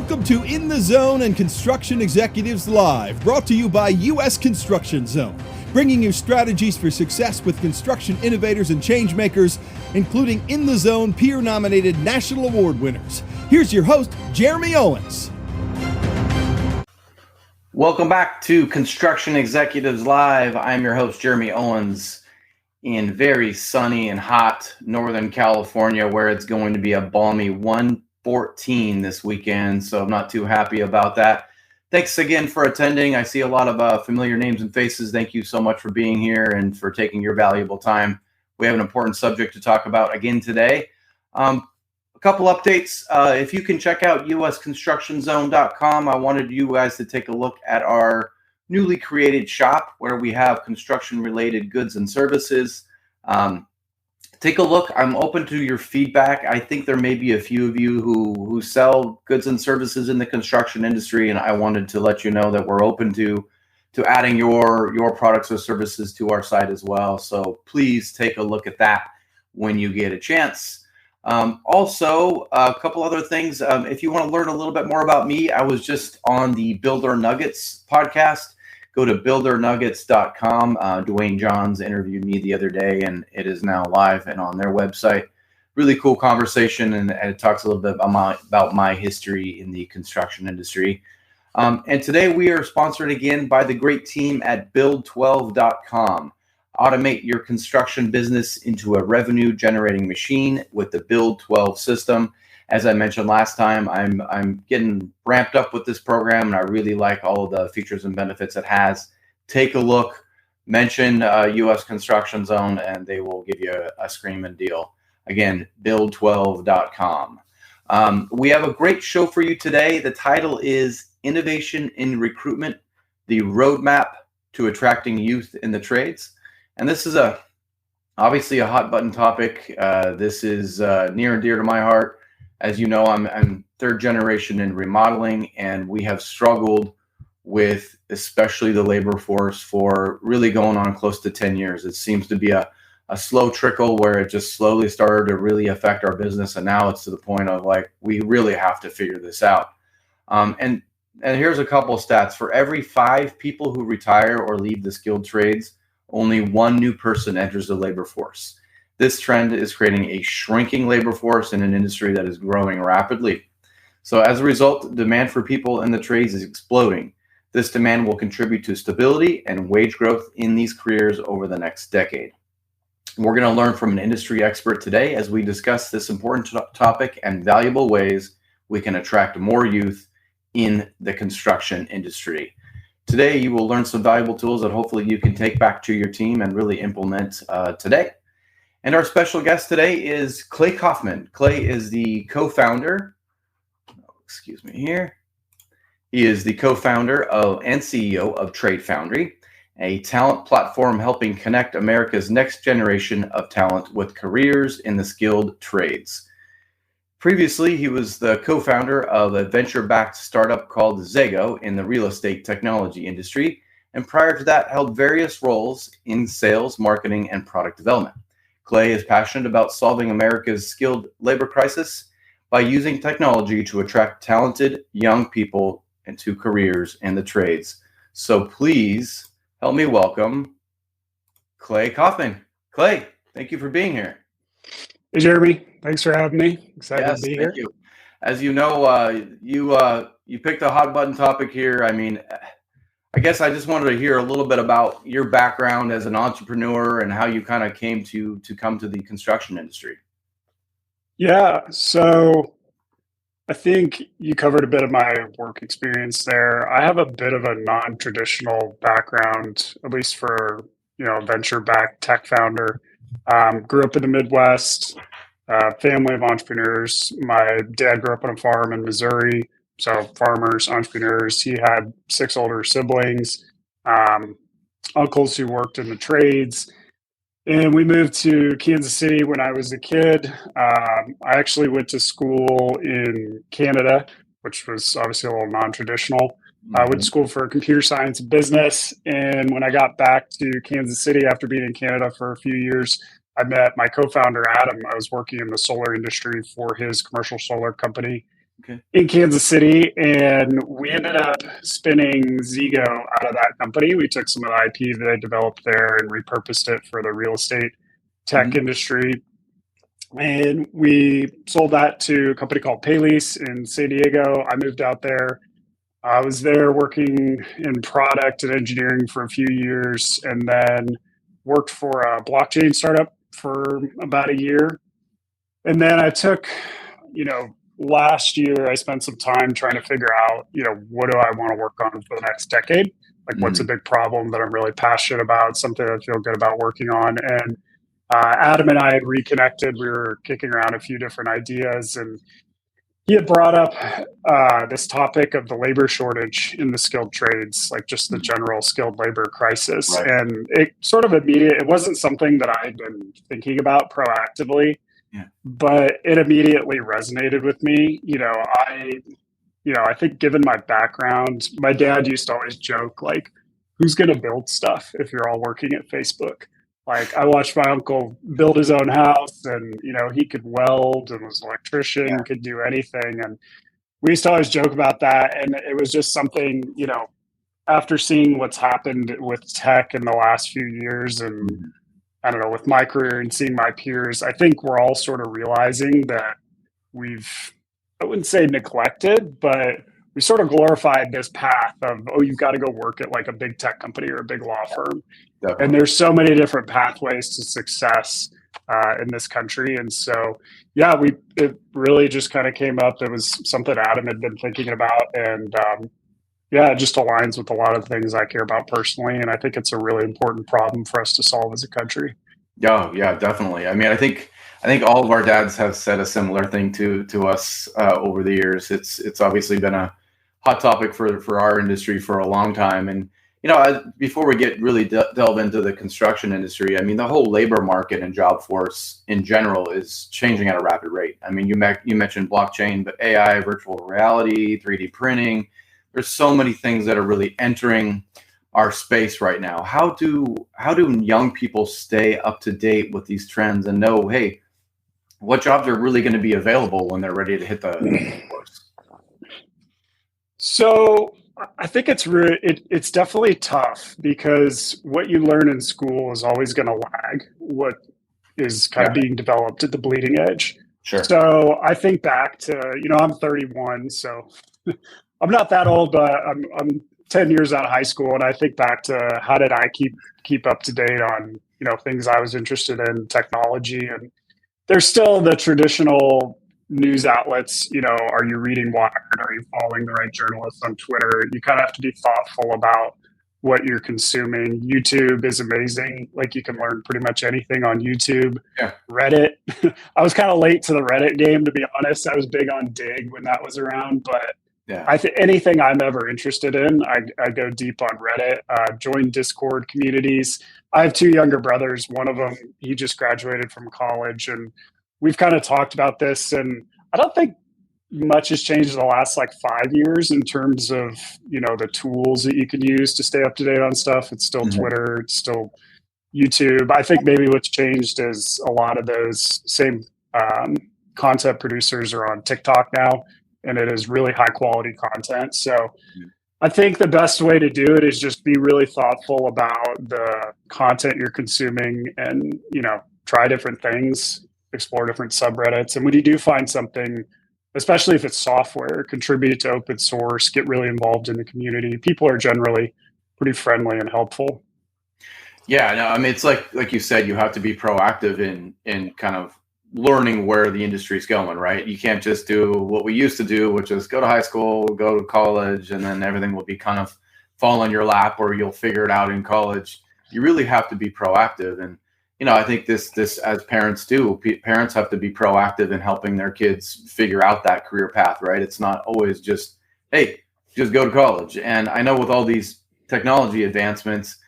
Welcome to In the Zone and Construction Executives Live, brought to you by U.S. Construction Zone, bringing you strategies for success with construction innovators and change makers, including In the Zone peer-nominated national award winners. Here's your host, Jeremy Owens. Welcome back to Construction Executives Live. I'm your host, Jeremy Owens, in very sunny and hot Northern California, where it's going to be a balmy 114 this weekend, so I'm not too happy about that. Thanks again for attending. I see a lot of familiar names and faces. Thank you so much for being here and for taking your valuable time. We have an important subject to talk about again today. A couple updates. If you can check out usconstructionzone.com, I wanted you guys to take a look at our newly created shop where we have construction-related goods and services. Take a look. I'm open to your feedback. I think there may be a few of you who sell goods and services in the construction industry, and I wanted to let you know that we're open to adding your products or services to our site as well. So please take a look at that when you get a chance. Also, a couple other things. If you want to learn a little bit more about me, I was just on the Builder Nuggets podcast. Go to buildernuggets.com. Dwayne Johns interviewed me the other day, and it is now live and on their website. Really cool conversation, and it talks a little bit about my history in the construction industry. And today we are sponsored again by the great team at build12.com. Automate your construction business into a revenue-generating machine with the Build 12 system. As I mentioned last time, I'm getting ramped up with this program, and I really like all of the features and benefits it has. Take a look, mention U.S. Construction Zone, and they will give you a screaming deal. Again, build12.com. We have a great show for you today. The title is Innovation in Recruitment, the Roadmap to Attracting Youth in the Trades. And this is obviously a hot button topic. This is near and dear to my heart. As you know, I'm third generation in remodeling, and we have struggled with especially the labor force for really going on close to 10 years. It seems to be a slow trickle where it just slowly started to really affect our business, and now it's to the point of like, we really have to figure this out. And here's a couple of stats. For every 5 people who retire or leave the skilled trades, only 1 new person enters the labor force. This trend is creating a shrinking labor force in an industry that is growing rapidly. So as a result, demand for people in the trades is exploding. This demand will contribute to stability and wage growth in these careers over the next decade. We're going to learn from an industry expert today as we discuss this important topic and valuable ways we can attract more youth in the construction industry. Today, you will learn some valuable tools that hopefully you can take back to your team and really implement today. And our special guest today is Clay Coffman. Clay is the co-founder. He is the co-founder and CEO of Trade Foundry, a talent platform helping connect America's next generation of talent with careers in the skilled trades. Previously, he was the co-founder of a venture-backed startup called Zago in the real estate technology industry, and prior to that, held various roles in sales, marketing, and product development. Clay is passionate about solving America's skilled labor crisis by using technology to attract talented young people into careers in the trades. So please help me welcome Clay Coffman. Clay, thank you for being here. Hey, Jeremy. Thanks for having me. Excited to be here. Thank you. As you know, you picked a hot button topic here. I mean, I guess I just wanted to hear a little bit about your background as an entrepreneur and how you kind of came to come to the construction industry. Yeah, so I think you covered a bit of my work experience there. I have a bit of a non-traditional background, at least for, venture-backed tech founder. Grew up in the Midwest, family of entrepreneurs. My dad grew up on a farm in Missouri. So farmers, entrepreneurs. He had 6 older siblings, uncles who worked in the trades. And we moved to Kansas City when I was a kid. I actually went to school in Canada, which was obviously a little non-traditional. I went to school for computer science and business. And when I got back to Kansas City after being in Canada for a few years, I met my co-founder, Adam. I was working in the solar industry for his commercial solar company. Okay. in Kansas City, and we ended up spinning Zego out of that company. We took some of the IP that I developed there and repurposed it for the real estate tech industry. And we sold that to a company called Paylease in San Diego. I moved out there. I was there working in product and engineering for a few years, and then worked for a blockchain startup for about a year. And then I took, last year I spent some time trying to figure out, what do I want to work on for the next decade? Like, what's a big problem that I'm really passionate about, something I feel good about working on. And Adam and I had reconnected. We were kicking around a few different ideas, and he had brought up this topic of the labor shortage in the skilled trades, like just the general skilled labor crisis. Right. And it sort of it wasn't something that I had been thinking about proactively, but it immediately resonated with me. I think given my background, my dad used to always joke, like, who's going to build stuff if you're all working at Facebook? Like, I watched my uncle build his own house, and, he could weld and was an electrician, could do anything. And we used to always joke about that. And it was just something, after seeing what's happened with tech in the last few years, and I don't know, with my career and seeing my peers, I think we're all sort of realizing that I wouldn't say neglected, but we sort of glorified this path of, you've got to go work at like a big tech company or a big law firm. Definitely. And there's so many different pathways to success in this country. And so, it really just kind of came up. It was something Adam had been thinking about. And it just aligns with a lot of things I care about personally. And I think it's a really important problem for us to solve as a country. Yeah, definitely. I mean, I think all of our dads have said a similar thing to us over the years. It's obviously been a hot topic for our industry for a long time. And, before we get really delve into the construction industry, I mean, the whole labor market and job force in general is changing at a rapid rate. I mean, you mentioned blockchain, but AI, virtual reality, 3D printing, there's so many things that are really entering our space right now. How do young people stay up to date with these trends and know, hey, what jobs are really going to be available when they're ready to hit the course? So I think it's definitely tough, because what you learn in school is always going to lag what is kind of being developed at the bleeding edge. Sure. So I think back to, I'm 31, so I'm not that old, but I'm 10 years out of high school. And I think back to how did I keep up to date on, things I was interested in, technology. And there's still the traditional news outlets. Are you reading Wired? Are you following the right journalists on Twitter? You kind of have to be thoughtful about what you're consuming. YouTube is amazing. Like, you can learn pretty much anything on YouTube. Yeah. Reddit. I was kind of late to the Reddit game, to be honest. I was big on Dig when that was around, but anything I'm ever interested in, I go deep on Reddit, join Discord communities. I have two younger brothers. One of them, he just graduated from college, and we've kind of talked about this, and I don't think much has changed in the last 5 years in terms of, the tools that you can use to stay up to date on stuff. It's still Twitter, it's still YouTube. I think maybe what's changed is a lot of those same content producers are on TikTok now, and it is really high quality content. So I think the best way to do it is just be really thoughtful about the content you're consuming, and, try different things, explore different subreddits. And when you do find something, especially if it's software, contribute to open source, get really involved in the community. People are generally pretty friendly and helpful. Yeah, no, I mean, it's like you said, you have to be proactive in kind of learning where the industry is going, right? You can't just do what we used to do, which is go to high school, go to college, and then everything will be kind of fall in your lap, or you'll figure it out in college. You really have to be proactive. And, I think this as parents do, parents have to be proactive in helping their kids figure out that career path, right? It's not always just, hey, just go to college. And I know with all these technology advancements,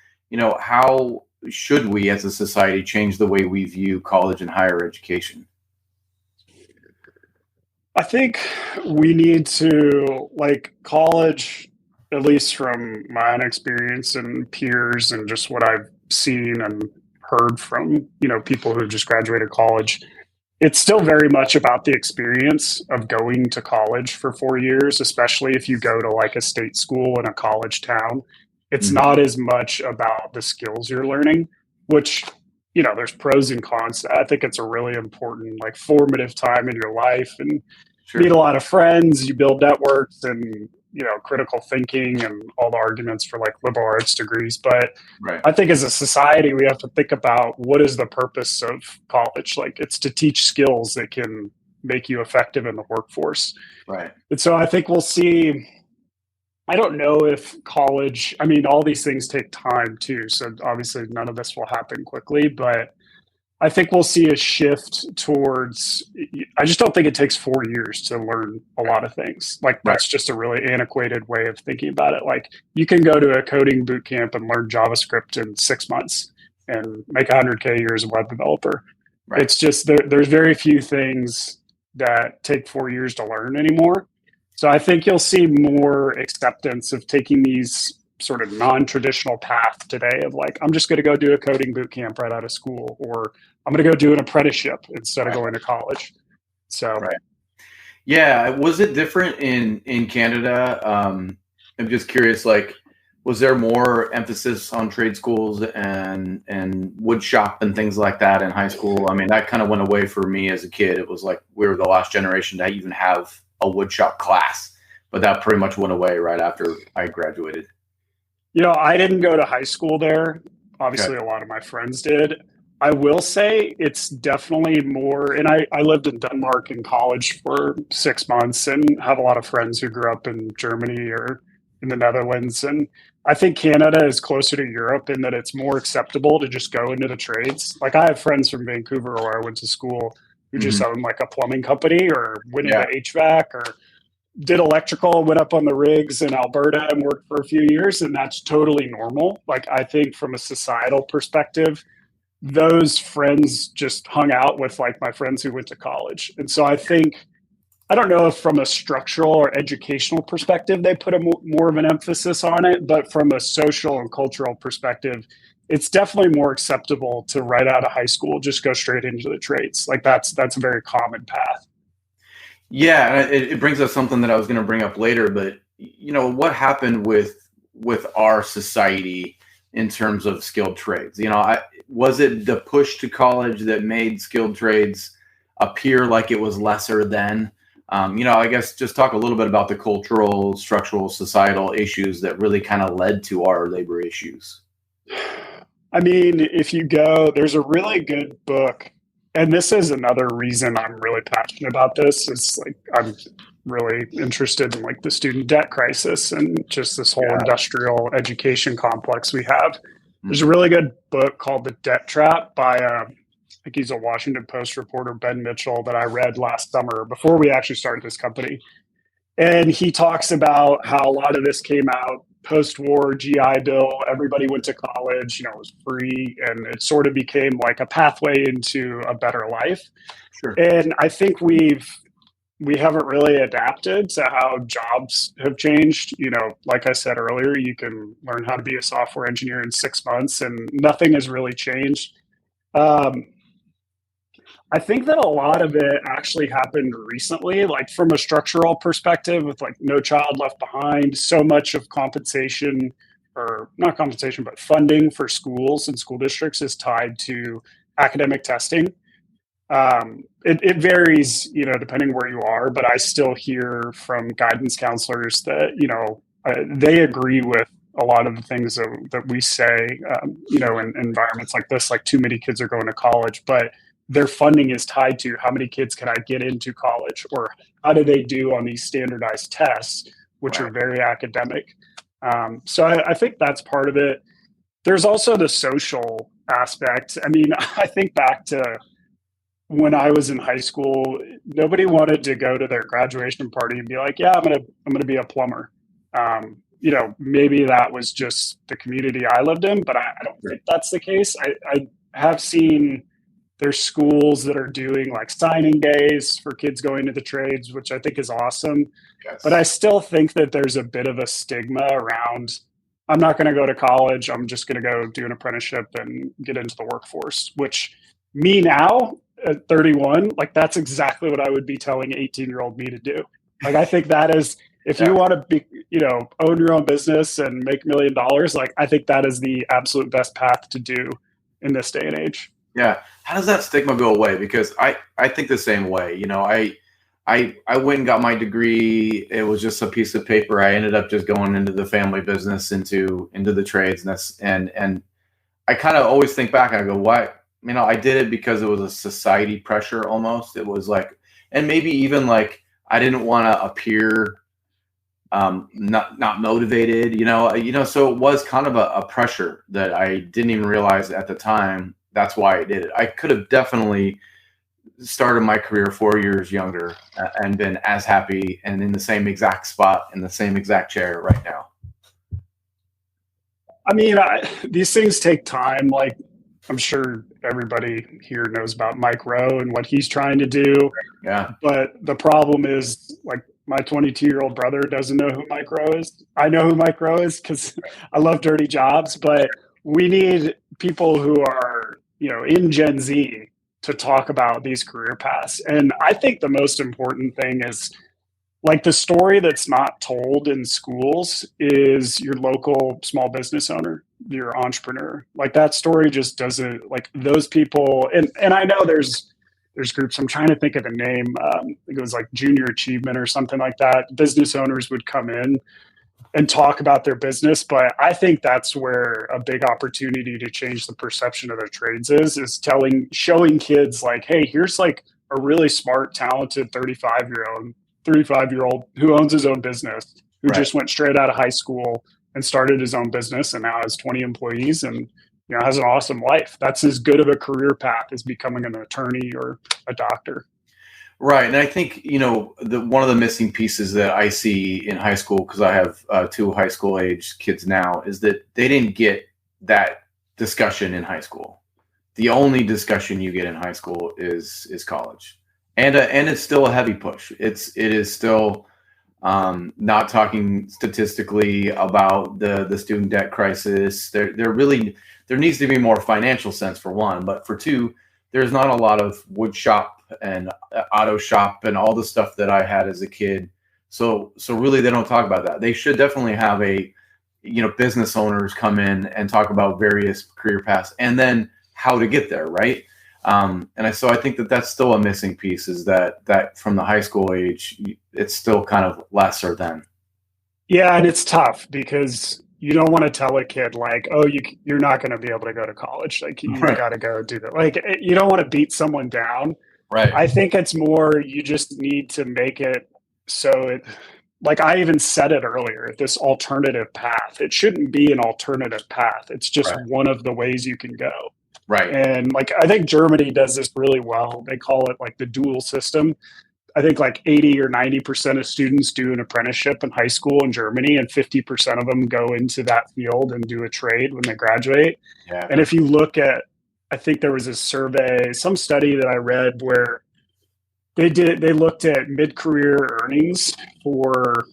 how should we as a society change the way we view college and higher education? I think we need to, college, at least from my own experience and peers and just what I've seen and heard from, people who just graduated college, it's still very much about the experience of going to college for 4 years, especially if you go to like a state school in a college town. It's Mhm. not as much about the skills you're learning, which, there's pros and cons. I think it's a really important, like formative time in your life, and meet a Sure. lot of friends, you build networks and, critical thinking and all the arguments for like liberal arts degrees. But Right. I think as a society, we have to think about what is the purpose of college? Like it's to teach skills that can make you effective in the workforce. Right. And so I think we'll see. I don't know if college, I mean, all these things take time too. So obviously none of this will happen quickly, but I think we'll see a shift towards. I just don't think it takes 4 years to learn a lot of things. Like Right. that's just a really antiquated way of thinking about it. Like you can go to a coding boot camp and learn JavaScript in 6 months and make 100K a year as a web developer. Right. It's just there's very few things that take 4 years to learn anymore. So I think you'll see more acceptance of taking these sort of non-traditional path today of like, I'm just going to go do a coding boot camp right out of school, or I'm going to go do an apprenticeship instead of going to college. So, Right. Yeah. Was it different in Canada? I'm just curious, like, was there more emphasis on trade schools and wood shop and things like that in high school? I mean, that kind of went away for me as a kid. It was like we were the last generation to even have a wood shop class, but that pretty much went away right after I graduated. I didn't go to high school there. Obviously, a lot of my friends did. I will say it's definitely more, and I lived in Denmark in college for 6 months and have a lot of friends who grew up in Germany or in the Netherlands. And I think Canada is closer to Europe in that it's more acceptable to just go into the trades. Like I have friends from Vancouver where I went to school who just owned like a plumbing company or went into HVAC or did electrical, went up on the rigs in Alberta and worked for a few years. And that's totally normal. Like I think from a societal perspective, those friends just hung out with like my friends who went to college. And so I think, I don't know if from a structural or educational perspective, they put a more of an emphasis on it, but from a social and cultural perspective, it's definitely more acceptable to right out of high school, just go straight into the trades. Like that's a very common path. Yeah. And it brings up something that I was going to bring up later, but what happened with our society in terms of skilled trades? Was it the push to college that made skilled trades appear like it was lesser than? I guess just talk a little bit about the cultural, structural, societal issues that really kind of led to our labor issues. I mean, if you go, there's a really good book, and this is another reason I'm really passionate about this. It's like I'm really interested in like the student debt crisis and just this whole industrial education complex we have. There's a really good book called The Debt Trap by I think he's a Washington Post reporter, Ben Mitchell, that I read last summer before we actually started this company. And he talks about how a lot of this came out post-war GI Bill. Everybody went to college, it was free, and it sort of became like a pathway into a better life. Sure. And I think we haven't really adapted to how jobs have changed. Like I said earlier, you can learn how to be a software engineer in 6 months and nothing has really changed. I think that a lot of it actually happened recently, like from a structural perspective with like No Child Left Behind, so much of compensation, or not compensation, but funding for schools and school districts is tied to academic testing. It varies, depending where you are, but I still hear from guidance counselors that, they agree with a lot of the things that we say, in environments like this, like too many kids are going to college, but their funding is tied to how many kids can I get into college, or how do they do on these standardized tests, which are very academic. So I think that's part of it. There's also the social aspect. I mean, I think back to when I was in high school, nobody wanted to go to their graduation party and be like, yeah, I'm gonna be a plumber. Maybe that was just the community I lived in, but I don't think that's the case. I have seen there's schools that are doing like signing days for kids going to the trades, which I think is awesome. Yes. But I still think that there's a bit of a stigma around, I'm not going to go to college. I'm just going to go do an apprenticeship and get into the workforce, which me now, at 31, like that's exactly what I would be telling 18-year-old me to do. Like, I think that is, if you want to be, own your own business and make $1 million, like I think that is the absolute best path to do in this day and age. Yeah. How does that stigma go away? Because I think the same way. I went and got my degree. It was just a piece of paper. I ended up just going into the family business, into the trades, and I kind of always think back and I go, why? I did it because it was a society pressure almost. It was like, and maybe even like I didn't want to appear not motivated, so it was kind of a pressure that I didn't even realize at the time. That's why I did it. I could have definitely started my career 4 years younger and been as happy and in the same exact spot in the same exact chair right now. These things take time. Like, I'm sure everybody here knows about Mike Rowe and what he's trying to do. Yeah. But the problem is, like, my 22-year-old brother doesn't know who Mike Rowe is. I know who Mike Rowe is because I love dirty jobs, but we need people who are, in Gen Z to talk about these career paths. And I think the most important thing is, like, the story that's not told in schools is your local small business owner, your entrepreneur. Like, that story just doesn't, like, those people. And I know there's groups, I'm trying to think of the name. I think it was like Junior Achievement or something like that. Business owners would come in and talk about their business. But I think that's where a big opportunity to change the perception of their trades is showing kids like, hey, here's like a really smart, talented 35-year-old who owns his own business, who just went straight out of high school and started his own business and now has 20 employees and has an awesome life. That's as good of a career path as becoming an attorney or a doctor. Right. And I think, one of the missing pieces that I see in high school, because I have 2 high school age kids now, is that they didn't get that discussion in high school. The only discussion you get in high school is college. And it's still a heavy push. It is still not talking statistically about the student debt crisis. There needs to be more financial sense for one, but for two, there's not a lot of wood shop and auto shop and all the stuff that I had as a kid. So really they don't talk about that. They should definitely have business owners come in and talk about various career paths and then how to get there. Right. So I think that's still a missing piece, is that from the high school age, it's still kind of lesser than. Yeah. And it's tough because you don't want to tell a kid like, oh, you're not going to be able to go to college. Like, you got to go do that. Like, you don't want to beat someone down. Right. I think it's more, you just need to make it so it, like I even said it earlier, this alternative path. It shouldn't be an alternative path. It's just one of the ways you can go. Right. And like, I think Germany does this really well. They call it like the dual system. I think like 80 or 90% of students do an apprenticeship in high school in Germany, and 50% of them go into that field and do a trade when they graduate. Yeah. And if you look at, I think there was a survey, some study that I read where they looked at mid-career earnings for,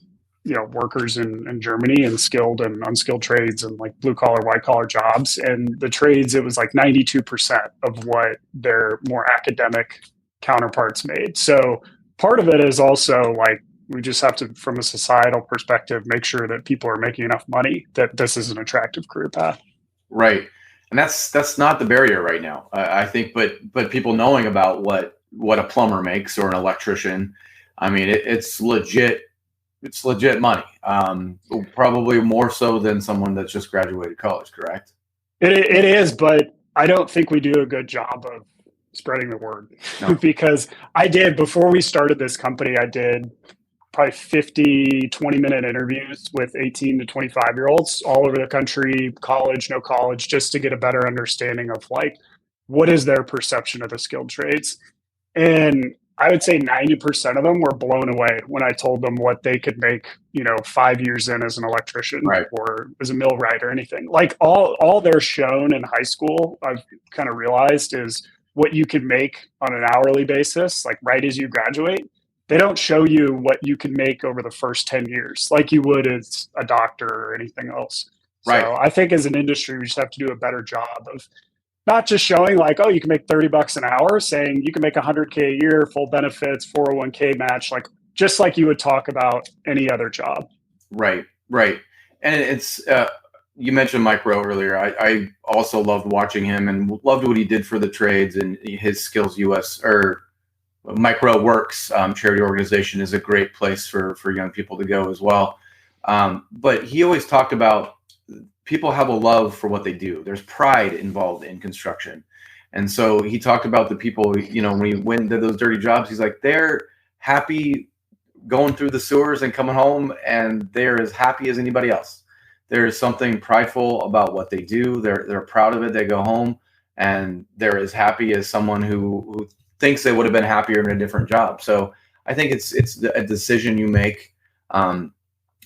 workers in Germany and skilled and unskilled trades and like blue collar, white collar jobs. And the trades, it was like 92% of what their more academic counterparts made. So part of it is also like, we just have to, from a societal perspective, make sure that people are making enough money that this is an attractive career path. Right. And that's not the barrier right now, I think, but people knowing about what a plumber makes or an electrician, it's legit money. Probably more so than someone that's just graduated college, correct? It is, but I don't think we do a good job of spreading the word. No. Because before we started this company, I did probably 50 20-minute interviews with 18 to 25-year-olds all over the country, college, no college, just to get a better understanding of like, what is their perception of the skilled trades. And I would say 90% of them were blown away when I told them what they could make, 5 years in as an electrician or as a millwright or anything. Like all they're shown in high school, I've kind of realized, is what you could make on an hourly basis, like right as you graduate. They don't show you what you can make over the first 10 years, like you would as a doctor or anything else. Right. So I think as an industry, we just have to do a better job of not just showing like, oh, you can make $30 an hour, saying you can make 100K a year, full benefits, 401k match, like just like you would talk about any other job. Right, right. And it's you mentioned Mike Rowe earlier. I also loved watching him and loved what he did for the trades and his Skills US or Mike Rowe Works charity organization is a great place for young people to go as well. But he always talked about people have a love for what they do. There's pride involved in construction. And so he talked about the people, you know, when he went into those dirty jobs, he's like, they're happy going through the sewers and coming home, and they're as happy as anybody else. There is something prideful about what they do. They're proud of it. They go home and they're as happy as someone who thinks they would have been happier in a different job. So I think it's a decision you make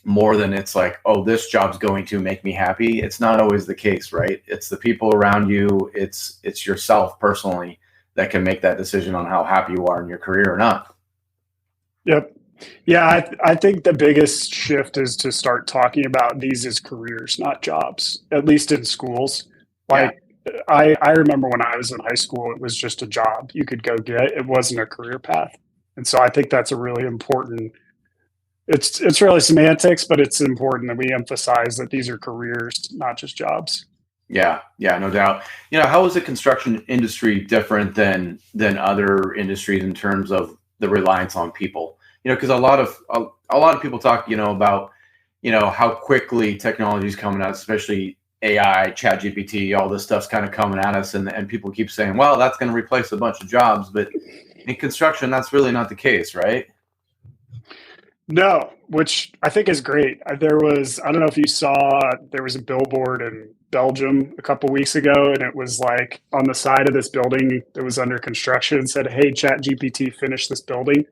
more than it's like, oh, this job's going to make me happy. It's not always the case, right? It's the people around you. It's yourself personally that can make that decision on how happy you are in your career or not. Yep. Yeah, I think the biggest shift is to start talking about these as careers, not jobs, at least in schools. Like I remember when I was in high school, it was just a job you could go get. It wasn't a career path. And so I think that's a really important, it's really semantics, but it's important that we emphasize that these are careers, not just jobs. Yeah, no doubt. You know, how is the construction industry different than other industries in terms of the reliance on people? You know, because a lot of people talk, you know, about, you know, how quickly technology is coming out, especially AI, ChatGPT, all this stuff's kind of coming at us, and people keep saying, well, that's going to replace a bunch of jobs, but in construction, that's really not the case, right? No, which I think is great. There was, I don't know if you saw, there was a billboard in Belgium a couple weeks ago, and it was like on the side of this building that was under construction and said, hey, ChatGPT, finish this building.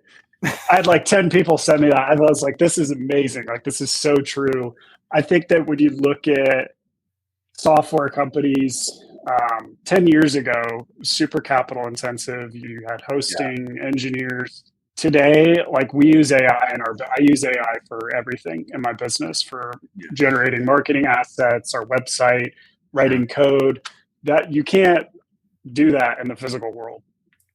I had like 10 people send me that. I was like, this is amazing. Like, this is so true. I think that when you look at software companies 10 years ago, super capital intensive, you had hosting, engineers. Today, like we use AI I use AI for everything in my business, for generating marketing assets, our website, writing code. That you can't do that in the physical world.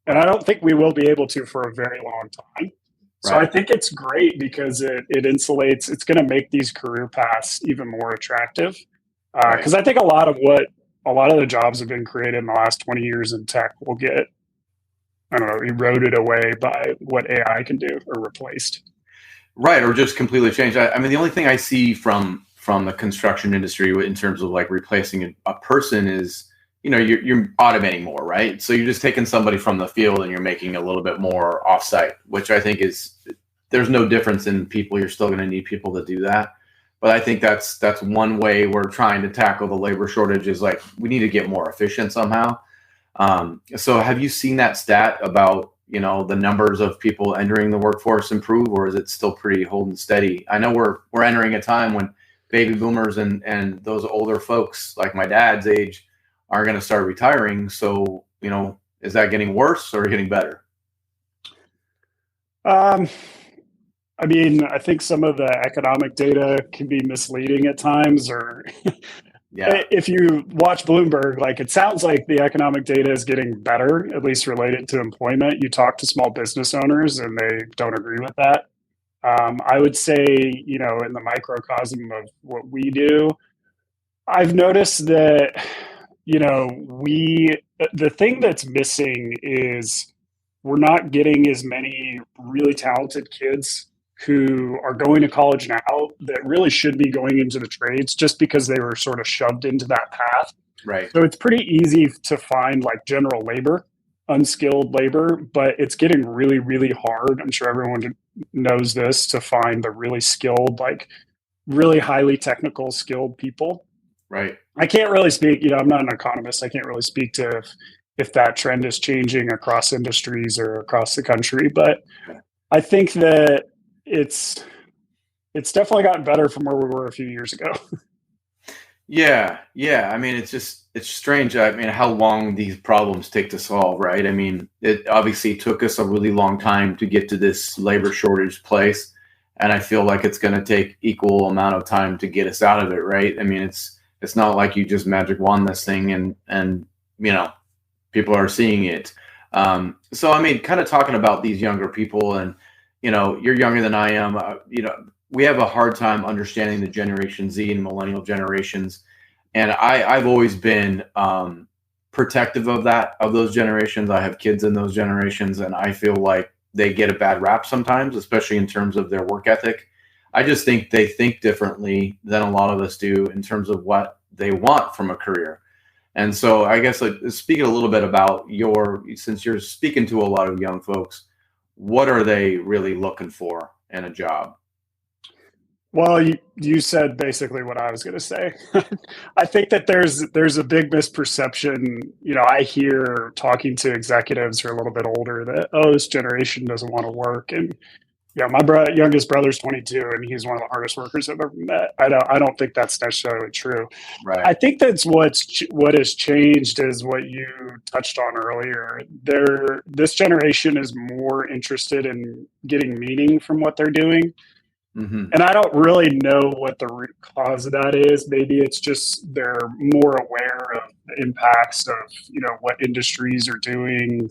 And I don't think we will be able to for a very long time. So I think it's great because it insulates, it's going to make these career paths even more attractive. Because I think a lot of the jobs have been created in the last 20 years in tech will get, I don't know, eroded away by what AI can do or replaced. Right, or just completely changed. I mean, the only thing I see from the construction industry in terms of like replacing a person is, you know, you're automating more, right? So you're just taking somebody from the field and you're making a little bit more offsite, which I think there's no difference in people. You're still going to need people to do that. But I think that's one way we're trying to tackle the labor shortage is like, we need to get more efficient somehow. So have you seen that stat about, you know, the numbers of people entering the workforce improve, or is it still pretty holding steady? I know we're entering a time when baby boomers and those older folks like my dad's age are going to start retiring. So, you know, is that getting worse or getting better? I mean, I think some of the economic data can be misleading at times, or if you watch Bloomberg, like it sounds like the economic data is getting better, at least related to employment. You talk to small business owners and they don't agree with that. I would say, you know, in the microcosm of what we do, I've noticed that, you know, the thing that's missing is we're not getting as many really talented kids who are going to college now that really should be going into the trades just because they were sort of shoved into that path. Right. So it's pretty easy to find like general labor, unskilled labor, but it's getting really, really hard. I'm sure everyone knows this, to find the really skilled, like really highly technical skilled people. Right. I can't really speak, you know, I'm not an economist. I can't really speak to if that trend is changing across industries or across the country, but I think that it's definitely gotten better from where we were a few years ago. Yeah. I mean, it's strange. I mean, how long these problems take to solve, right? I mean, it obviously took us a really long time to get to this labor shortage place, and I feel like it's going to take equal amount of time to get us out of it, right? I mean, it's not like you just magic wand this thing and people are seeing it. So, I mean, kind of talking about these younger people, and, you're younger than I am, we have a hard time understanding the Generation Z and millennial generations. And I've always been protective of those generations. I have kids in those generations, and I feel like they get a bad rap sometimes, especially in terms of their work ethic. I just think they think differently than a lot of us do in terms of what they want from a career. And so I guess, like, speaking a little bit about since you're speaking to a lot of young folks, what are they really looking for in a job? Well, you said basically what I was going to say. I think that there's a big misperception. I hear talking to executives who are a little bit older that, oh, this generation doesn't want to work. And my youngest brother's 22, and he's one of the hardest workers I've ever met. I don't think that's necessarily true. Right. I think that's what has changed is what you touched on earlier. This generation is more interested in getting meaning from what they're doing. Mm-hmm. And I don't really know what the root cause of that is. Maybe it's just they're more aware of the impacts of, what industries are doing,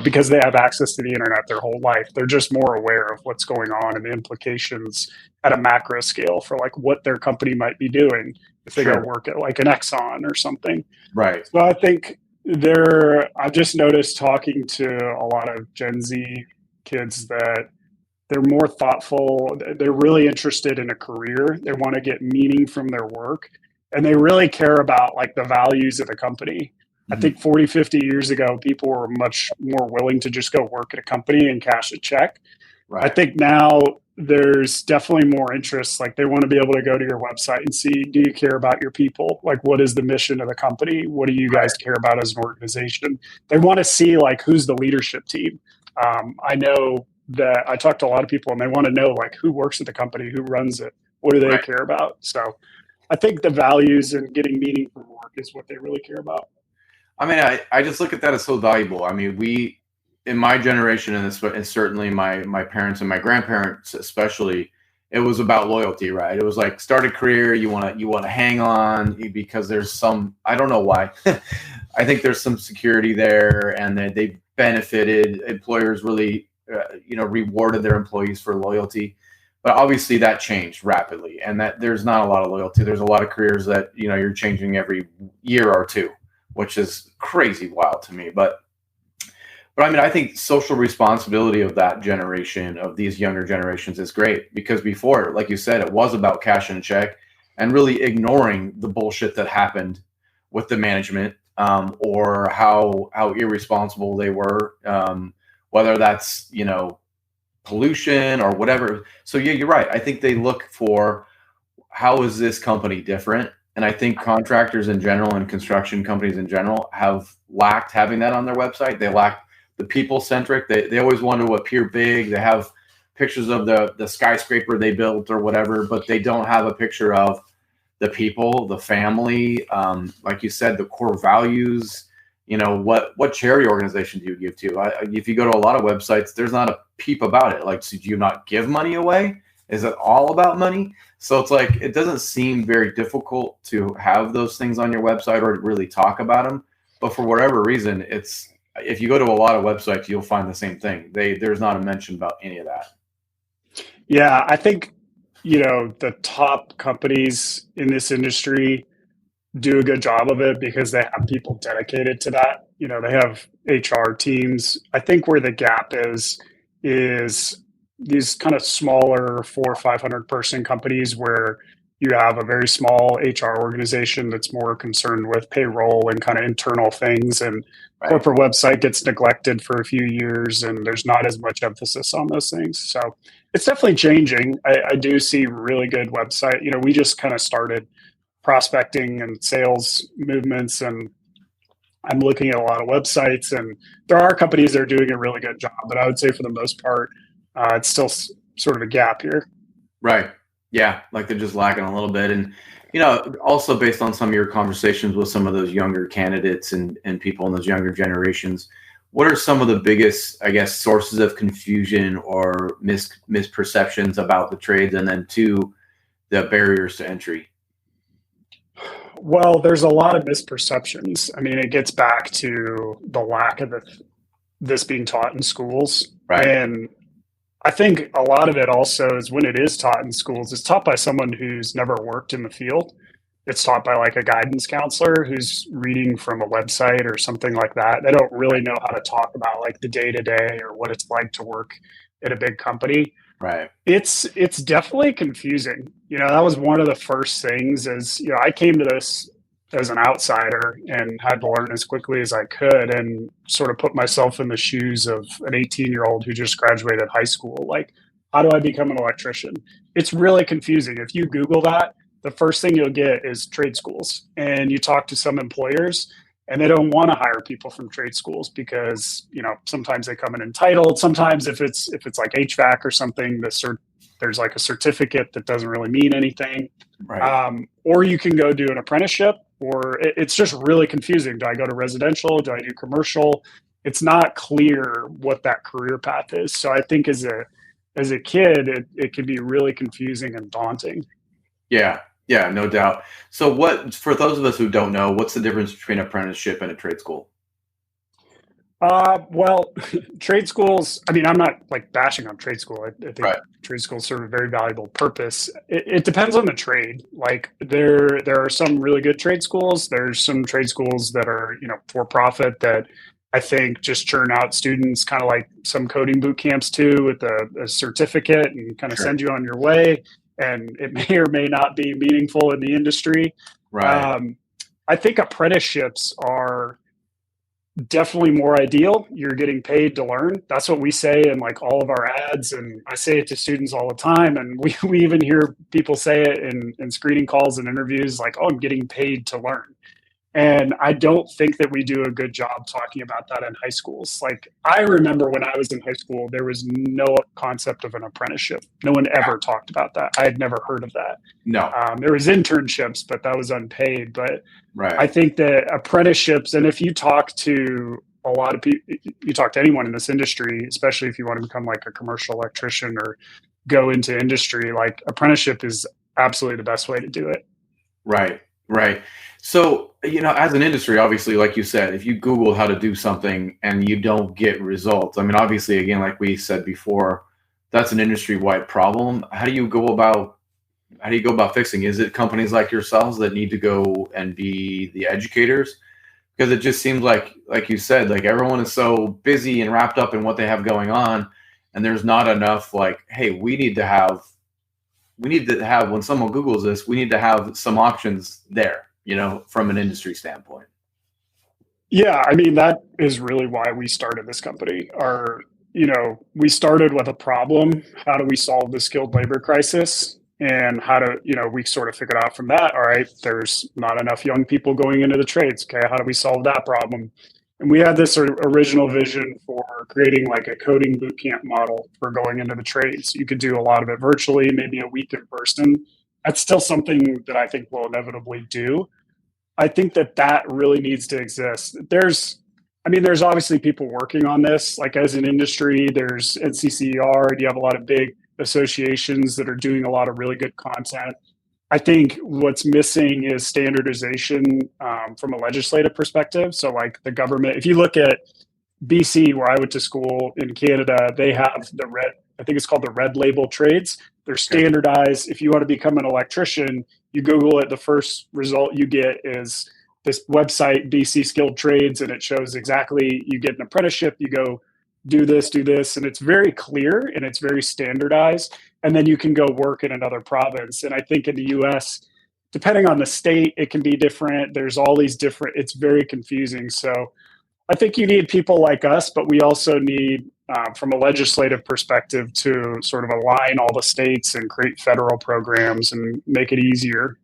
because they have access to the internet their whole life. They're just more aware of what's going on and the implications at a macro scale for like what their company might be doing if they go work at like an Exxon or something. Right. So I think I've just noticed talking to a lot of Gen Z kids that they're more thoughtful. They're really interested in a career. They want to get meaning from their work, and they really care about like the values of the company. I think 40, 50 years ago, people were much more willing to just go work at a company and cash a check. Right. I think now there's definitely more interest. Like they want to be able to go to your website and see, do you care about your people? Like, what is the mission of the company? What do you guys care about as an organization? They want to see like, who's the leadership team? I know that I talk to a lot of people and they want to know like who works at the company, who runs it, what do they care about? So I think the values and getting meaning from work is what they really care about. I mean, I just look at that as so valuable. I mean, we, in my generation, and certainly my parents and my grandparents especially, it was about loyalty, right? It was like, start a career, you want to hang on because there's some, I don't know why. I think there's some security there, and they benefited. Employers really, rewarded their employees for loyalty. But obviously that changed rapidly, and that there's not a lot of loyalty. There's a lot of careers that, you're changing every year or two, which is crazy wild to me. But I mean, I think social responsibility of that generation, of these younger generations, is great, because before, like you said, it was about cash and check and really ignoring the bullshit that happened with the management, or how irresponsible they were, whether that's, pollution or whatever. So yeah, you're right. I think they look for, how is this company different? And I think contractors in general and construction companies in general have lacked having that on their website. They lack the people-centric. They always want to appear big. They have pictures of the skyscraper they built or whatever, but they don't have a picture of the people, the family, like you said, the core values. What charity organization do you give to? If you go to a lot of websites, there's not a peep about it. Like, so do you not give money away? Is it all about money? So it's like, it doesn't seem very difficult to have those things on your website or to really talk about them. But for whatever reason, if you go to a lot of websites, you'll find the same thing. There's not a mention about any of that. Yeah, I think, the top companies in this industry do a good job of it because they have people dedicated to that. They have HR teams. I think where the gap is these kind of smaller 400 or 500 person companies where you have a very small HR organization that's more concerned with payroll and kind of internal things, and corporate website gets neglected for a few years, and there's not as much emphasis on those things. So it's definitely changing. I do see really good website. We just kind of started prospecting and sales movements, and I'm looking at a lot of websites, and there are companies that are doing a really good job, but I would say for the most part, it's still sort of a gap here. Right. Yeah. Like they're just lacking a little bit. And, also based on some of your conversations with some of those younger candidates and people in those younger generations, what are some of the biggest, I guess, sources of confusion or misperceptions about the trades? And then two, the barriers to entry? Well, there's a lot of misperceptions. I mean, it gets back to the lack of this being taught in schools. Right. And I think a lot of it also is when it is taught in schools, it's taught by someone who's never worked in the field. It's taught by like a guidance counselor who's reading from a website or something like that. They don't really know how to talk about like the day to day or what it's like to work at a big company. Right. It's definitely confusing. You know, that was one of the first things is, you know, I came to this as an outsider and had to learn as quickly as I could and sort of put myself in the shoes of an 18-year-old who just graduated high school. Like, how do I become an electrician? It's really confusing. If you Google that, the first thing you'll get is trade schools. And you talk to some employers and they don't want to hire people from trade schools because, you know, sometimes they come in entitled. Sometimes if it's like HVAC or something, there's like a certificate that doesn't really mean anything. Right. Or you can go do an apprenticeship, or it's just really confusing. Do I go to residential? Do I do commercial? It's not clear what that career path is. So I think as a kid, it can be really confusing and daunting. Yeah. Yeah, no doubt. So for those of us who don't know, what's the difference between apprenticeship and a trade school? Well, trade schools, I mean, I'm not like bashing on trade school. I think Right. trade schools serve a very valuable purpose. It depends on the trade. Like there are some really good trade schools. There's some trade schools that are, you know, for profit that I think just churn out students, kind of like some coding boot camps too, with a certificate and kind of Sure. send you on your way. And it may or may not be meaningful in the industry. Right. I think apprenticeships are definitely more ideal. You're getting paid to learn. That's what we say in like all of our ads. And I say it to students all the time. And we even hear people say it in screening calls and interviews like, oh, I'm getting paid to learn. And I don't think that we do a good job talking about that in high schools. Like I remember when I was in high school, there was no concept of an apprenticeship. No one ever talked about that. I had never heard of that. No. There was internships, but that was unpaid. But Right. I think that apprenticeships, and if you talk to a lot of people, you talk to anyone in this industry, especially if you want to become like a commercial electrician or go into industry, like apprenticeship is absolutely the best way to do it. Right. Right. So, you know, as an industry, obviously, like you said, if you Google how to do something and you don't get results, I mean, obviously, again, like we said before, that's an industry-wide problem. How do you go about fixing? Is it companies like yourselves that need to go and be the educators? Because it just seems like you said, like everyone is so busy and wrapped up in what they have going on, and there's not enough like, hey, we need to have when someone Googles this, we need to have some options there, you know, from an industry standpoint. Yeah, I mean, that is really why we started this company. We started with a problem. How do we solve the skilled labor crisis? And we sort of figured out from that, all right, there's not enough young people going into the trades. Okay, how do we solve that problem? And we had this sort of original vision for creating like a coding boot camp model for going into the trades. You could do a lot of it virtually, maybe a week in person. That's still something that I think we'll inevitably do. I think that really needs to exist. There's obviously people working on this. Like as an industry, there's NCCER, you have a lot of big associations that are doing a lot of really good content. I think what's missing is standardization from a legislative perspective. So like the government, if you look at BC, where I went to school in Canada, they have I think it's called the red label trades. They're standardized. If you want to become an electrician, you Google it, the first result you get is this website, BC Skilled Trades, and it shows exactly, you get an apprenticeship, you go do this, and it's very clear and it's very standardized. And then you can go work in another province. And I think in the US, depending on the state, it can be different. There's all these different, it's very confusing. So I think you need people like us, but we also need, from a legislative perspective, to sort of align all the states and create federal programs and make it easier.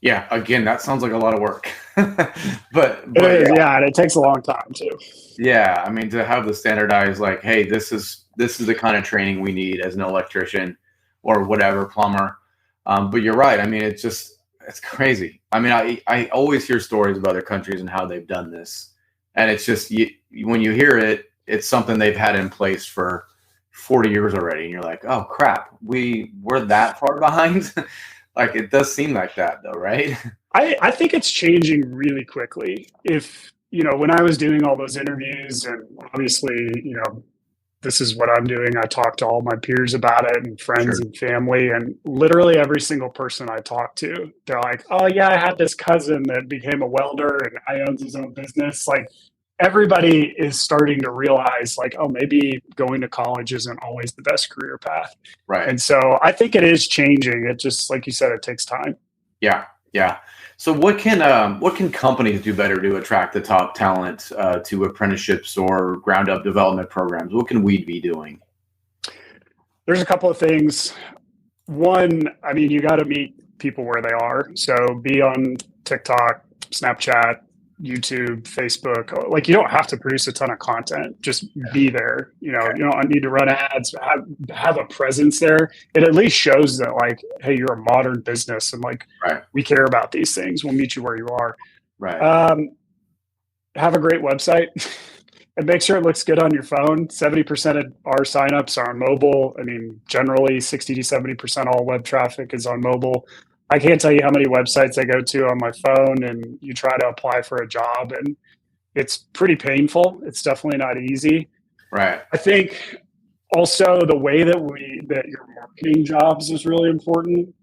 Yeah, again, that sounds like a lot of work. but it is, yeah, and it takes a long time too. Yeah, I mean, to have the standardized, like, hey, this is the kind of training we need as an electrician or whatever, plumber. But you're right. I mean, it's crazy. I mean, I always hear stories of other countries and how they've done this. And it's just, when you hear it, it's something they've had in place for 40 years already. And you're like, oh, crap, we're that far behind? Like, it does seem like that, though, right? I think it's changing really quickly. If, when I was doing all those interviews, and obviously, this is what I'm doing, I talk to all my peers about it and friends Sure. and family, and literally every single person I talk to, they're like, oh yeah, I had this cousin that became a welder and I owns his own business. Like everybody is starting to realize like, oh, maybe going to college isn't always the best career path. Right. And so I think it is changing. It just, like you said, it takes time. Yeah. Yeah. So what can companies do better to attract the top talent to apprenticeships or ground up development programs? What can we be doing? There's a couple of things. One, I mean, you got to meet people where they are. So be on TikTok, Snapchat, YouTube, Facebook. Like you don't have to produce a ton of content. Just be there. You don't need to run ads. Have a presence there. It at least shows that like, hey, you're a modern business, and like Right. we care about these things. We'll meet you where you are. Right. Have a great website. And make sure it looks good on your phone. 70% of our signups are on mobile. I mean, generally 60 to 70% all web traffic is on mobile. I can't tell you how many websites I go to on my phone, and you try to apply for a job and it's pretty painful. It's definitely not easy. Right. I think also the way that you're marketing jobs is really important.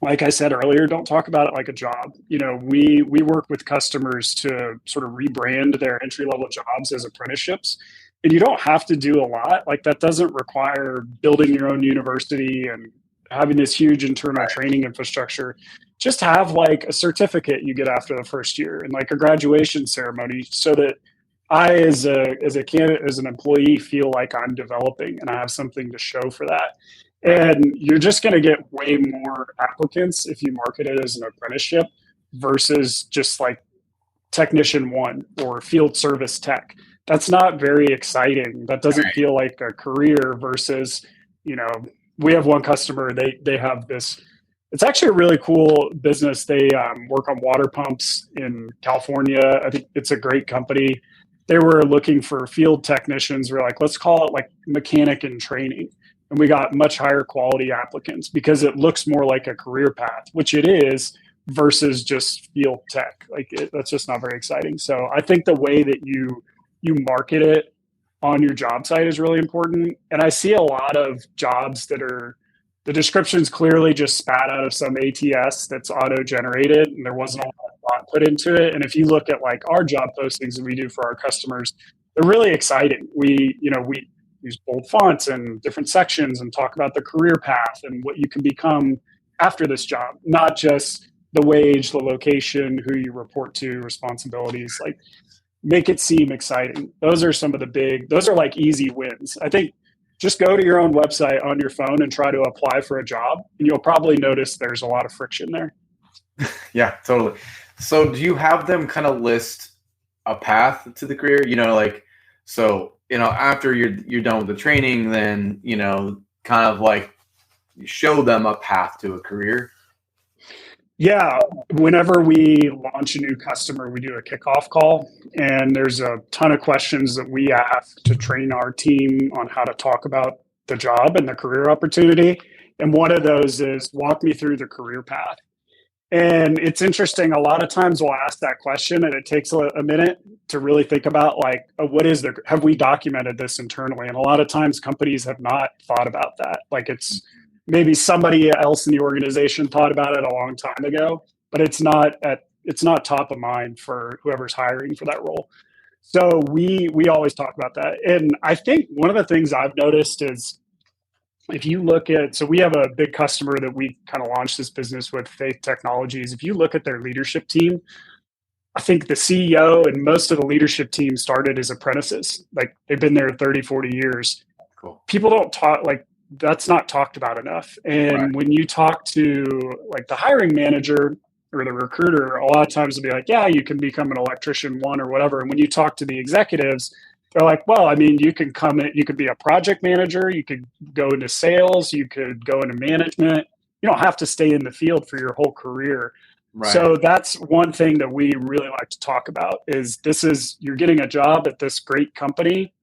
Like I said earlier, don't talk about it like a job. We work with customers to sort of rebrand their entry level jobs as apprenticeships. And you don't have to do a lot. Like that doesn't require building your own university and having this huge internal training infrastructure. Just have like a certificate you get after the first year and like a graduation ceremony so that I, as a candidate, as an employee, feel like I'm developing and I have something to show for that. And you're just going to get way more applicants if you market it as an apprenticeship versus just like technician one or field service tech. That's not very exciting. That doesn't feel like a career versus, we have one customer, they have this, it's actually a really cool business. They work on water pumps in California. I think it's a great company. They were looking for field technicians. We're like, let's call it like mechanic in training. And we got much higher quality applicants because it looks more like a career path, which it is, versus just field tech. That's just not very exciting. So I think the way that you market it on your job site is really important. And I see a lot of jobs that are, the description's clearly just spat out of some ATS that's auto generated, and there wasn't a lot of thought put into it. And if you look at like our job postings that we do for our customers, they're really exciting. We use bold fonts and different sections and talk about the career path and what you can become after this job, not just the wage, the location, who you report to, responsibilities. Like make it seem exciting. Those are some of those are like easy wins. I think just go to your own website on your phone and try to apply for a job, and you'll probably notice there's a lot of friction there. Yeah, totally. So do you have them kind of list a path to the career? After you're done with the training, then, kind of like show them a path to a career. Yeah. Whenever we launch a new customer, we do a kickoff call, and there's a ton of questions that we ask to train our team on how to talk about the job and the career opportunity. And one of those is walk me through the career path. And it's interesting. A lot of times we'll ask that question and it takes a minute to really think about like, have we documented this internally? And a lot of times companies have not thought about that. Like it's maybe somebody else in the organization thought about it a long time ago, but it's not top of mind for whoever's hiring for that role. So we always talk about that. And I think one of the things I've noticed is, if you look at, so we have a big customer that we kind of launched this business with, Faith Technologies. If you look at their leadership team, I think the CEO and most of the leadership team started as apprentices. Like they've been there 30, 40 years. Cool. People don't talk, like that's not talked about enough. And when you talk to like the hiring manager or the recruiter, a lot of times they'll be like, yeah, you can become an electrician one or whatever. And when you talk to the executives, they're like, well, I mean, you can come in, you could be a project manager, you could go into sales, you could go into management. You don't have to stay in the field for your whole career. Right. So that's one thing that we really like to talk about is you're getting a job at this great company.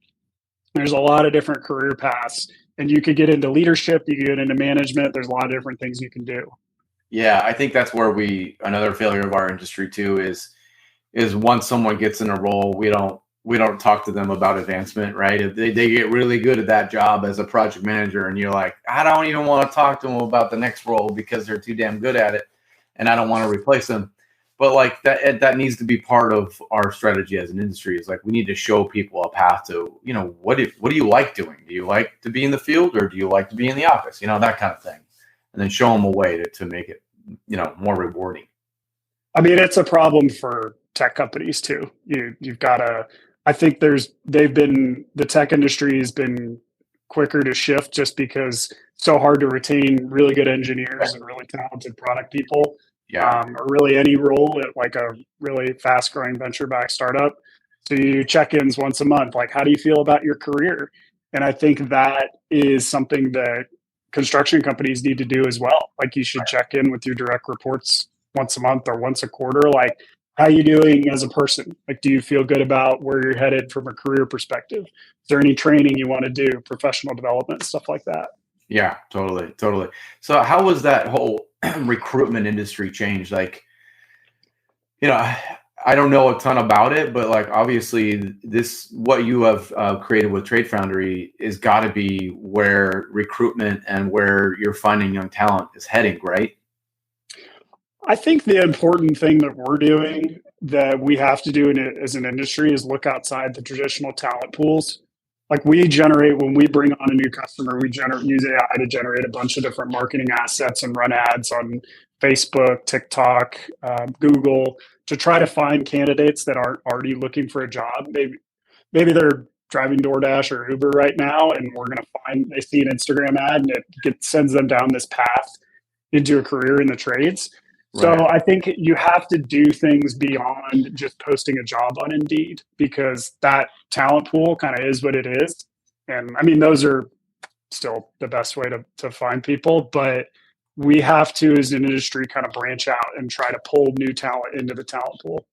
There's a lot of different career paths, and you could get into leadership, you could get into management. There's a lot of different things you can do. Yeah, I think that's where another failure of our industry too is once someone gets in a role, we don't talk to them about advancement, right? If they get really good at that job as a project manager, and you're like, I don't even want to talk to them about the next role because they're too damn good at it, and I don't want to replace them. But like that needs to be part of our strategy as an industry. Is like we need to show people a path to, what do you like doing? Do you like to be in the field, or do you like to be in the office? That kind of thing, and then show them a way to make it, more rewarding. I mean, it's a problem for tech companies too. You've got to. I think the tech industry has been quicker to shift just because it's so hard to retain really good engineers and really talented product people. Yeah. Or really any role at like a really fast growing venture backed startup. So you check-ins once a month, like how do you feel about your career? And I think that is something that construction companies need to do as well. Like you should check in with your direct reports once a month or once a quarter. Like, how are you doing as a person? Like, do you feel good about where you're headed from a career perspective? Is there any training you want to do, professional development, stuff like that? Yeah, totally, totally. So how was that whole recruitment industry change? Like, I don't know a ton about it, but like obviously what you have created with Trade Foundry is got to be where recruitment and where you're finding young talent is heading, right? I think the important thing that we're doing that we have to do as an industry is look outside the traditional talent pools. Like when we bring on a new customer, we use AI to generate a bunch of different marketing assets and run ads on Facebook, TikTok, Google to try to find candidates that aren't already looking for a job. Maybe they're driving DoorDash or Uber right now, and they see an Instagram ad and it sends them down this path into a career in the trades. So Right. I think you have to do things beyond just posting a job on Indeed because that talent pool kind of is what it is. And I mean, those are still the best way to find people, but we have to, as an industry, kind of branch out and try to pull new talent into the talent pool.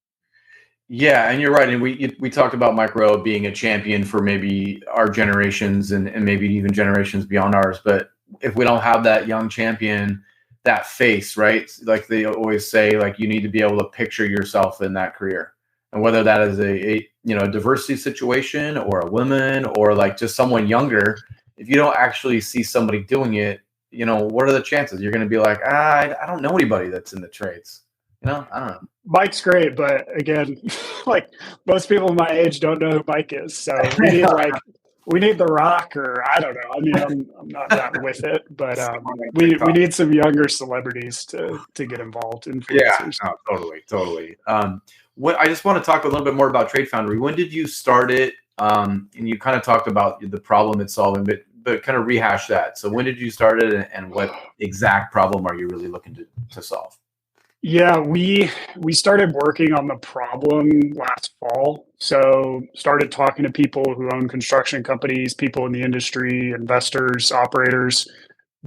Yeah, and you're right. And we talked about Micro being a champion for maybe our generations and maybe even generations beyond ours. But if we don't have that young champion, that face, right? Like they always say, like you need to be able to picture yourself in that career, and whether that is a diversity situation or a woman or like just someone younger. If you don't actually see somebody doing it, what are the chances? You're going to be like, I don't know anybody that's in the trades. I don't know. Mike's great, but again, like most people my age don't know who Mike is. So we need The Rock, or I don't know. I mean, I'm not that with it, but we need some younger celebrities to get involved in. Yeah, no, totally. I just want to talk a little bit more about Trade Foundry. When did you start it? And you kind of talked about the problem it's solving, but kind of rehash that. So when did you start it, and what exact problem are you really looking to solve? Yeah, we started working on the problem last fall. So started talking to people who own construction companies, people in the industry, investors, operators,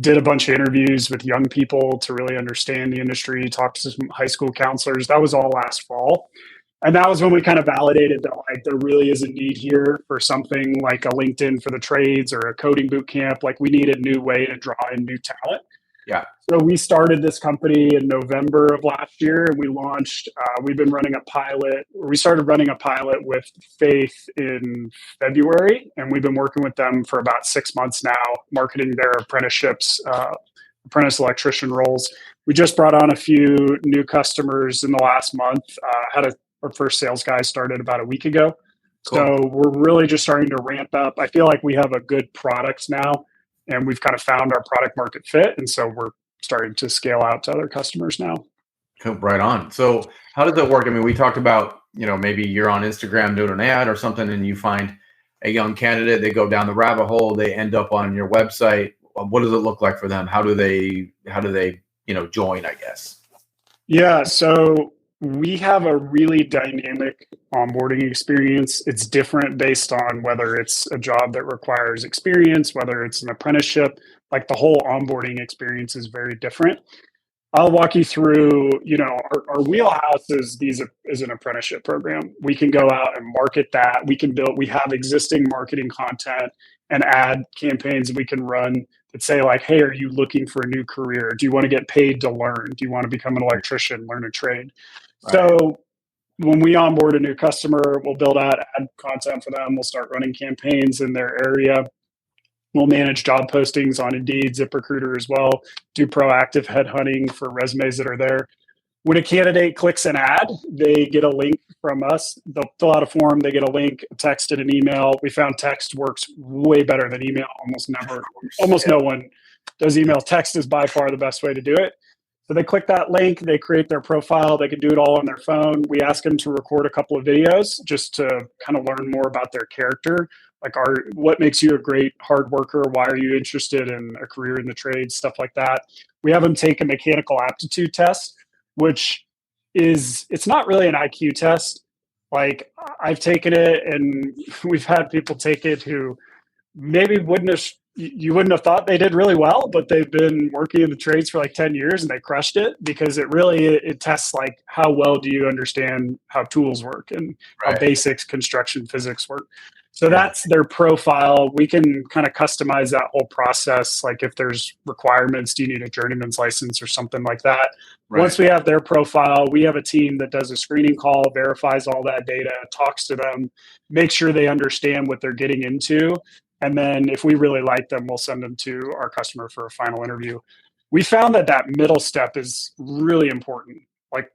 did a bunch of interviews with young people to really understand the industry, talked to some high school counselors. That was all last fall. And that was when we kind of validated that like there really is a need here for something like a LinkedIn for the trades or a coding boot camp. Like we need a new way to draw in new talent. Yeah. So we started this company in November of last year, and we launched. We've been running a pilot. We started running a pilot with Faith in February, and we've been working with them for about 6 months now, marketing their apprenticeships, apprentice electrician roles. We just brought on a few new customers in the last month. Our first sales guy started about a week ago. Cool. So we're really just starting to ramp up. I feel like we have a good product now, and we've kind of found our product market fit. And so we're starting to scale out to other customers now. Cool. Right on. So how does that work? I mean, we talked about, maybe you're on Instagram doing an ad or something and you find a young candidate, they go down the rabbit hole, they end up on your website. What does it look like for them? How do they, join, I guess? Yeah. So we have a really dynamic onboarding experience. It's different based on whether it's a job that requires experience, whether it's an apprenticeship. Like the whole onboarding experience is very different. I'll walk you through, our wheelhouse is an apprenticeship program. We can go out and market that. We have existing marketing content and ad campaigns we can run that say like, hey, are you looking for a new career? Do you want to get paid to learn? Do you want to become an electrician, learn a trade? Right. So when we onboard a new customer, we'll build out ad content for them. We'll start running campaigns in their area. We'll manage job postings on Indeed, ZipRecruiter as well, do proactive headhunting for resumes that are there. When a candidate clicks an ad, they get a link from us. They'll fill out a form, they get a link, a text, and an email. We found text works way better than email. Almost no one does email. Text is by far the best way to do it. So they click that link, they create their profile, they can do it all on their phone. We ask them to record a couple of videos just to kind of learn more about their character. Like what makes you a great hard worker? Why are you interested in a career in the trade? Stuff like that. We have them take a mechanical aptitude test, which it's not really an IQ test. Like I've taken it and we've had people take it who maybe you wouldn't have thought they did really well, but they've been working in the trades for like 10 years and they crushed it because it tests like how well do you understand how tools work and how basics construction physics work. So that's their profile. We can kind of customize that whole process. Like if there's requirements, do you need a journeyman's license or something like that? Right. Once we have their profile, we have a team that does a screening call, verifies all that data, talks to them, makes sure they understand what they're getting into. And then if we really like them, we'll send them to our customer for a final interview. We found that middle step is really important. Like,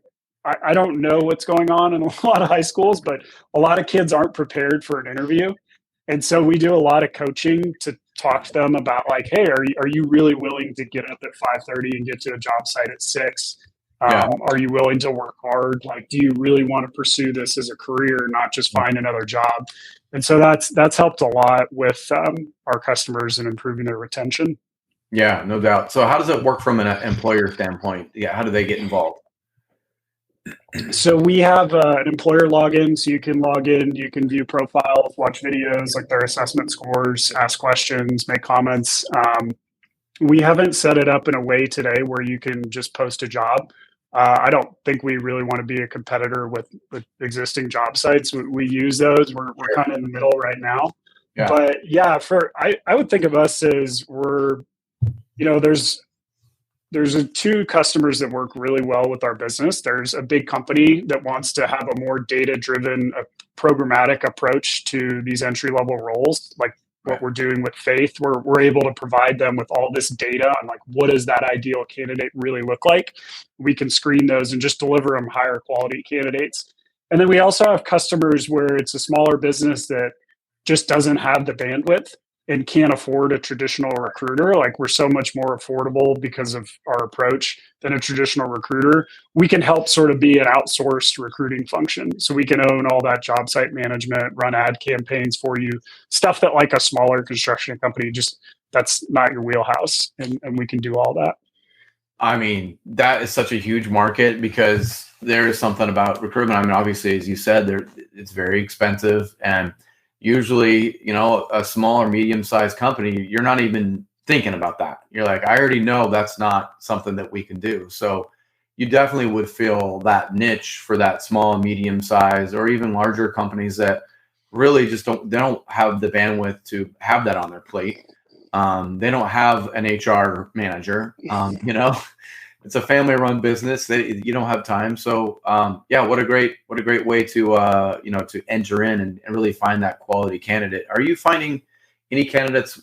I don't know what's going on in a lot of high schools, but a lot of kids aren't prepared for an interview. And so we do a lot of coaching to talk to them about like, hey, are you really willing to get up at 5:30 and get to a job site at 6? Are you willing to work hard? Like, do you really want to pursue this as a career, not just find another job? And so that's helped a lot with our customers and improving their retention. Yeah, no doubt. So how does it work from an employer standpoint? Yeah, how do they get involved? So we have an employer login, so you can log in, you can view profiles, watch videos, like their assessment scores, ask questions, make comments. We haven't set it up in a way today where you can just post a job. I don't think we really want to be a competitor with existing job sites. We use those. We're kind of in the middle right now. Yeah. But yeah, I would think of us as there's two customers that work really well with our business. There's a big company that wants to have a more data-driven, programmatic approach to these entry-level roles, like what we're doing with Faith. We're able to provide them with all this data on like, what does that ideal candidate really look like? We can screen those and just deliver them higher quality candidates. And then we also have customers where it's a smaller business that just doesn't have the bandwidth and can't afford a traditional recruiter. Like we're so much more affordable because of our approach than a traditional recruiter. We can help sort of be an outsourced recruiting function. So we can own all that job site management, run ad campaigns for you, stuff that like a smaller construction company, just that's not your wheelhouse. And we can do all that. I mean, that is such a huge market because there is something about recruitment. I mean, obviously, as you said, it's very expensive. And usually, a small or medium-sized company, you're not even thinking about that. You're like, I already know that's not something that we can do. So you definitely would fill that niche for that small, medium-sized, or even larger companies that really just don't have the bandwidth to have that on their plate. They don't have an HR manager. It's a family-run business. You don't have time. So what a great way to enter in and really find that quality candidate. Are you finding any candidates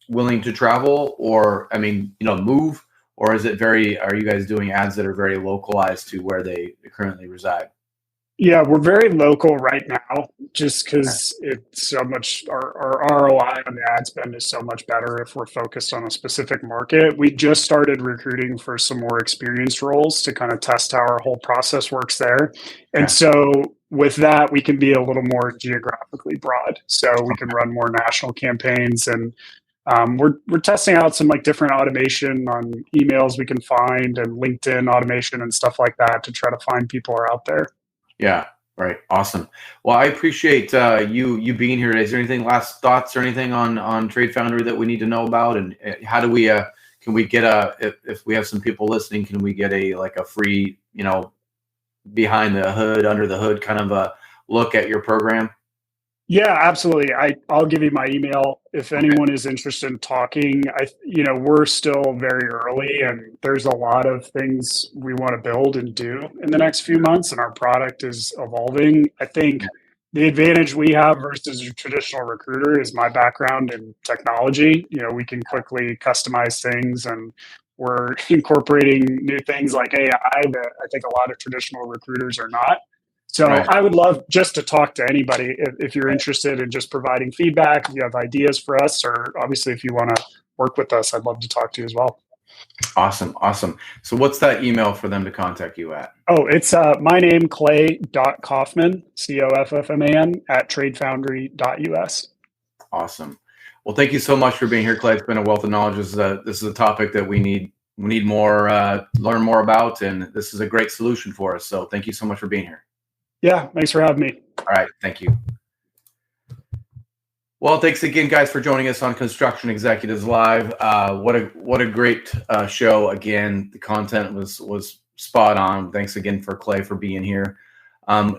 willing to travel or move, or are you guys doing ads that are very localized to where they currently reside? Yeah, we're very local right now just because it's so much, our ROI on the ad spend is so much better if we're focused on a specific market. We just started recruiting for some more experienced roles to kind of test how our whole process works there. And so with that, we can be a little more geographically broad. So we can run more national campaigns and we're testing out some like different automation on emails we can find and LinkedIn automation and stuff like that to try to find people are out there. Yeah, right. Awesome. Well, I appreciate you being here today. Is there anything, last thoughts or anything on Trade Foundry that we need to know about? And how do we, can we get if we have some people listening, can we get a free, behind the hood, under the hood kind of a look at your program? Yeah, absolutely. I'll give you my email if anyone is interested in talking. We're still very early, and there's a lot of things we want to build and do in the next few months, and our product is evolving. I think the advantage we have versus a traditional recruiter is my background in technology. We can quickly customize things, and we're incorporating new things like AI that I think a lot of traditional recruiters are not. So Right. I would love just to talk to anybody if you're interested in just providing feedback, if you have ideas for us, or obviously if you want to work with us, I'd love to talk to you as well. Awesome. So what's that email for them to contact you at? Oh, it's my name, Clay.Coffman, Coffman, at tradefoundry.us. Awesome. Well, thank you so much for being here, Clay. It's been a wealth of knowledge. This is a topic that we need more, learn more about, and this is a great solution for us. So thank you so much for being here. Yeah, thanks for having me. All right, thank you. Well, thanks again, guys, for joining us on Construction Executives Live. What a great show. Again, the content was spot on. Thanks again for Clay for being here.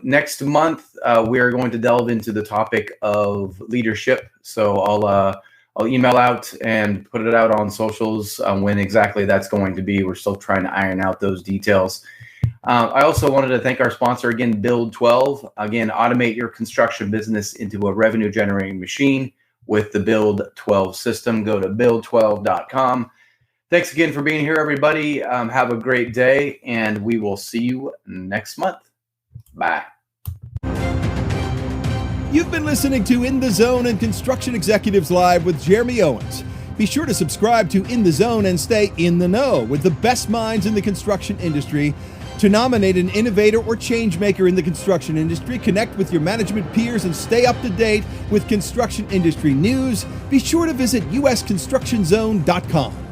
Next month, we are going to delve into the topic of leadership. So I'll email out and put it out on socials when exactly that's going to be. We're still trying to iron out those details. I also wanted to thank our sponsor again, Build 12. Again, automate your construction business into a revenue generating machine with the Build 12 system. Go to build12.com. Thanks again for being here, everybody. Have a great day, and we will see you next month. Bye. You've been listening to In the Zone and Construction Executives Live with Jeremy Owens. Be sure to subscribe to In the Zone and stay in the know with the best minds in the construction industry. To nominate an innovator or change maker in the construction industry, connect with your management peers and stay up to date with construction industry news. Be sure to visit usconstructionzone.com.